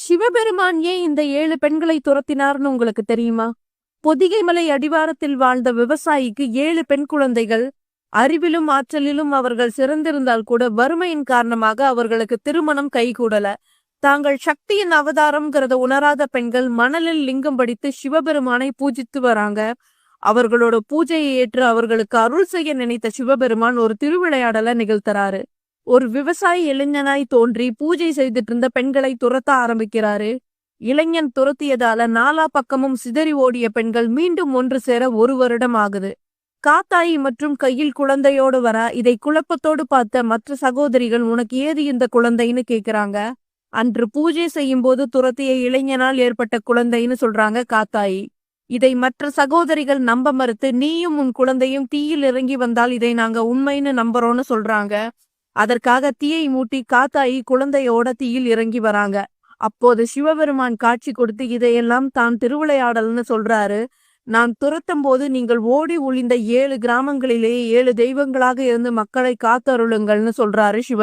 சிவபெருமான் ஏன் இந்த 7 பெண்களை துரத்தினார்னு உங்களுக்கு தெரியுமா? பொதிகை மலை அடிவாரத்தில் வாழ்ந்த விவசாயிக்கு 7 பெண் குழந்தைகள். அறிவிலும் ஆற்றலிலும் அவர்கள் சிறந்திருந்தால் கூட வறுமையின் காரணமாக அவர்களுக்கு திருமணம் கைகூடல. தாங்கள் சக்தியின் அவதாரம்ங்கிறத உணராத பெண்கள் மணலில் லிங்கம் படித்து சிவபெருமானை பூஜித்து வராங்க. அவர்களோட பூஜையை ஏற்று அவர்களுக்கு அருள் செய்ய நினைத்த சிவபெருமான் ஒரு திருவிளையாடலை நிகழ்த்துறாரு. ஒரு விவசாயி இளைஞனாய் தோன்றி பூஜை செய்துட்டு இருந்த பெண்களை துரத்த ஆரம்பிக்கிறாரு. இளைஞன் துரத்தியதால நாலா பக்கமும் சிதறி ஓடிய பெண்கள் மீண்டும் ஒன்று சேர 1 வருடம் ஆகுது. காத்தாயி மற்றும் கையில் குழந்தையோடு வர இதை குழப்பத்தோடு பார்த்த மற்ற சகோதரிகள் உனக்கு ஏது இந்த குழந்தைன்னு கேக்குறாங்க. அன்று பூஜை செய்யும் போது துரத்திய இளைஞனால் ஏற்பட்ட குழந்தைன்னு சொல்றாங்க காத்தாயி. இதை மற்ற சகோதரிகள் நம்ப மறுத்து நீயும் உன் குழந்தையும் தீயில் இறங்கி வந்தால் இதை நாங்க உண்மைன்னு நம்புறோம்னு சொல்றாங்க. அதற்காக தீயை மூட்டி காத்தாயி குழந்தையோட தீயில் இறங்கி வராங்க. அப்போது சிவபெருமான் காட்சி கொடுத்து இதையெல்லாம் தான் திருவிளையாடல்னு சொல்றாரு. நான் துரத்தும் போது நீங்கள் ஓடி ஒளிந்த 7 கிராமங்களிலேயே 7 தெய்வங்களாக இருந்து மக்களை காத்தருளுங்கள்னு சொல்றாரு சிவ